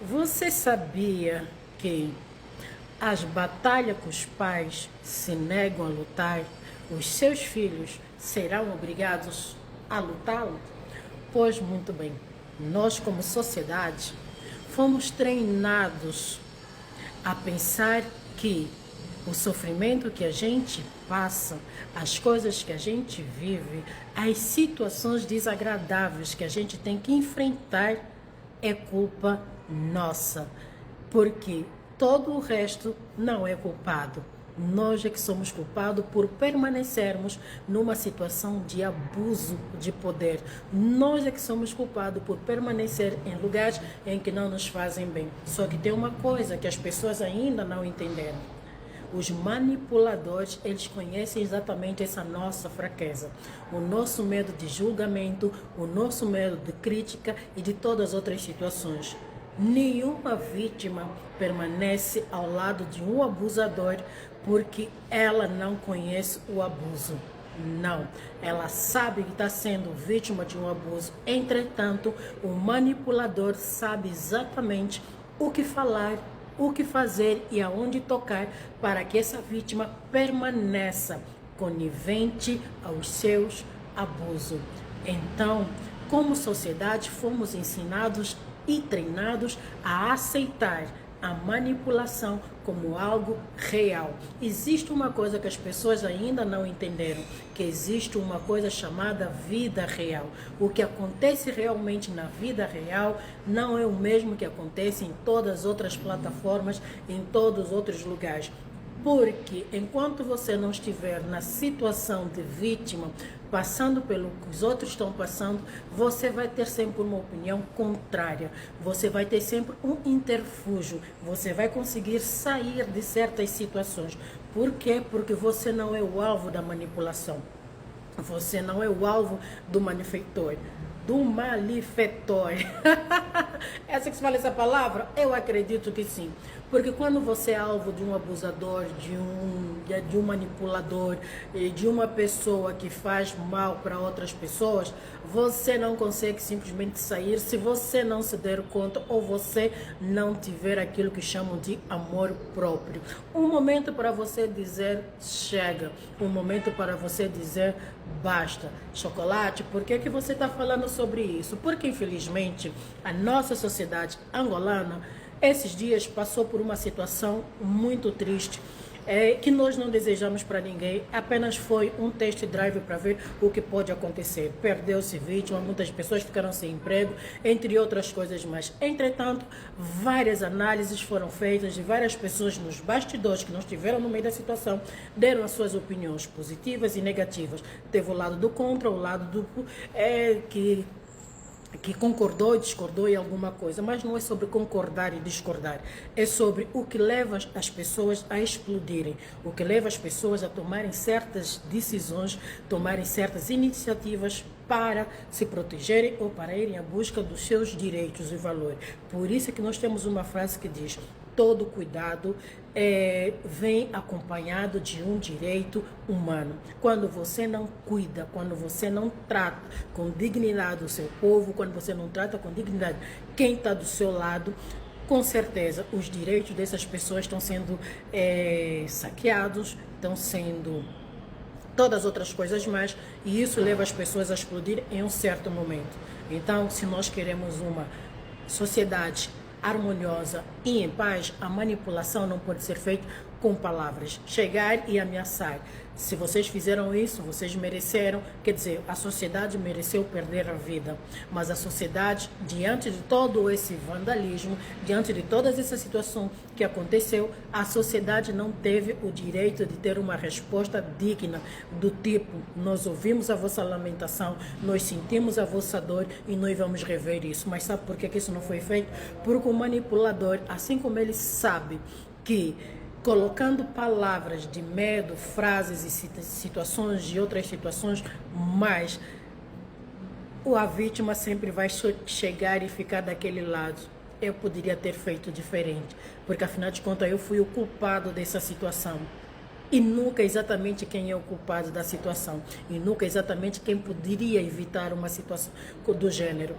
Você sabia que as batalhas que os pais se negam a lutar, os seus filhos serão obrigados a lutá-lo? Pois muito bem, nós como sociedade fomos treinados a pensar que o sofrimento que a gente passa, as coisas que a gente vive, as situações desagradáveis que a gente tem que enfrentar é culpa nossa, porque todo o resto não é culpado. Nós é que somos culpados por permanecermos numa situação de abuso de poder. Nós é que somos culpados por permanecer em lugares em que não nos fazem bem. Só que tem uma coisa que as pessoas ainda não entenderam. Os manipuladores, eles conhecem exatamente essa nossa fraqueza. O nosso medo de julgamento, o nosso medo de crítica e de todas as outras situações. Nenhuma vítima permanece ao lado de um abusador porque ela não conhece o abuso. Não, ela sabe que está sendo vítima de um abuso. Entretanto, o manipulador sabe exatamente o que falar, o que fazer e aonde tocar para que essa vítima permaneça conivente aos seus abusos. Então, como sociedade, fomos ensinados e treinados a aceitar a manipulação como algo real. Existe uma coisa que as pessoas ainda não entenderam, que existe uma coisa chamada vida real. O que acontece realmente na vida real não é o mesmo que acontece em todas as outras plataformas, em todos os outros lugares. Porque enquanto você não estiver na situação de vítima, passando pelo que os outros estão passando, você vai ter sempre uma opinião contrária. Você vai ter sempre um interfúgio. Você vai conseguir sair de certas situações. Por quê? Porque você não é o alvo da manipulação. Você não é o alvo do malfeitor. Do malefetor. Essa que se fala essa palavra? Eu acredito que sim. Porque quando você é alvo de um abusador, de um manipulador, de uma pessoa que faz mal para outras pessoas, você não consegue simplesmente sair se você não se der conta ou você não tiver aquilo que chamam de amor próprio. Um momento para você dizer chega, um momento para você dizer basta. Chocolate, por que que você está falando sobre isso? Porque infelizmente a nossa sociedade angolana esses dias passou por uma situação muito triste, que nós não desejamos para ninguém, apenas foi um test drive para ver o que pode acontecer. Perdeu-se vítima, muitas pessoas ficaram sem emprego, entre outras coisas mais. Entretanto, várias análises foram feitas de várias pessoas nos bastidores que não estiveram no meio da situação, deram as suas opiniões positivas e negativas. Teve o lado do contra, o lado do que concordou e discordou em alguma coisa, mas não é sobre concordar e discordar, é sobre o que leva as pessoas a explodirem, o que leva as pessoas a tomarem certas decisões, tomarem certas iniciativas para se protegerem ou para irem à busca dos seus direitos e valores. Por isso é que nós temos uma frase que diz: todo cuidado vem acompanhado de um direito humano. Quando você não cuida, quando você não trata com dignidade o seu povo, quando você não trata com dignidade quem está do seu lado, com certeza os direitos dessas pessoas estão sendo saqueados, estão sendo todas as outras coisas mais, e isso leva as pessoas a explodir em um certo momento. Então, se nós queremos uma sociedade harmoniosa e em paz, a manipulação não pode ser feita com palavras. Chegar e ameaçar. Se vocês fizeram isso, vocês mereceram. Quer dizer, a sociedade mereceu perder a vida. Mas a sociedade, diante de todo esse vandalismo, diante de todas essas situações que aconteceu, a sociedade não teve o direito de ter uma resposta digna do tipo: nós ouvimos a vossa lamentação, nós sentimos a vossa dor e nós vamos rever isso. Mas sabe por que isso não foi feito? Porque o manipulador, assim como ele sabe que colocando palavras de medo, frases e situações de outras situações, mas a vítima sempre vai chegar e ficar daquele lado. Eu poderia ter feito diferente, porque afinal de contas eu fui o culpado dessa situação. E nunca exatamente quem é o culpado da situação. E nunca exatamente quem poderia evitar uma situação do gênero.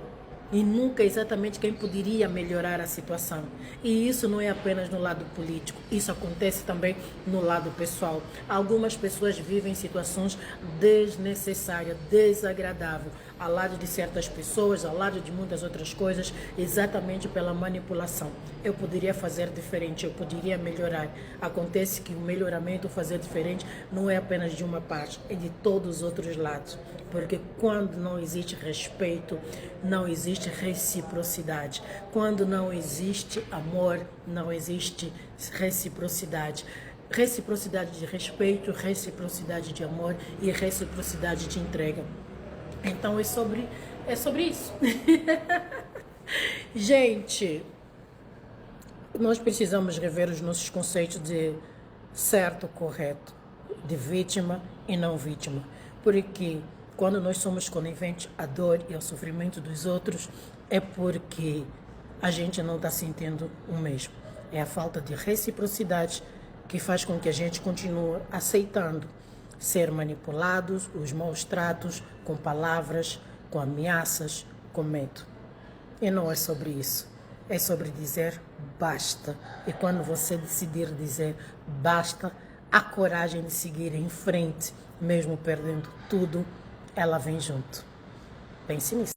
e nunca exatamente quem poderia melhorar a situação. E isso não é apenas no lado político, isso acontece também no lado pessoal. Algumas pessoas vivem situações desnecessárias, desagradáveis, ao lado de certas pessoas, ao lado de muitas outras coisas, exatamente pela manipulação. Eu poderia fazer diferente, eu poderia melhorar. Acontece que o melhoramento, fazer diferente, não é apenas de uma parte, é de todos os outros lados. Porque quando não existe respeito, não existe reciprocidade. Quando não existe amor, não existe reciprocidade. Reciprocidade de respeito, reciprocidade de amor e reciprocidade de entrega. Então é sobre isso. Gente, nós precisamos rever os nossos conceitos de certo, correto, de vítima e não vítima. Porque quando nós somos coniventes à dor e ao sofrimento dos outros, é porque a gente não está sentindo o mesmo. É a falta de reciprocidade que faz com que a gente continue aceitando ser manipulados, os maus tratos, com palavras, com ameaças, com medo. E não é sobre isso. É sobre dizer basta. E quando você decidir dizer basta, a coragem de seguir em frente, mesmo perdendo tudo, ela vem junto. Pense nisso.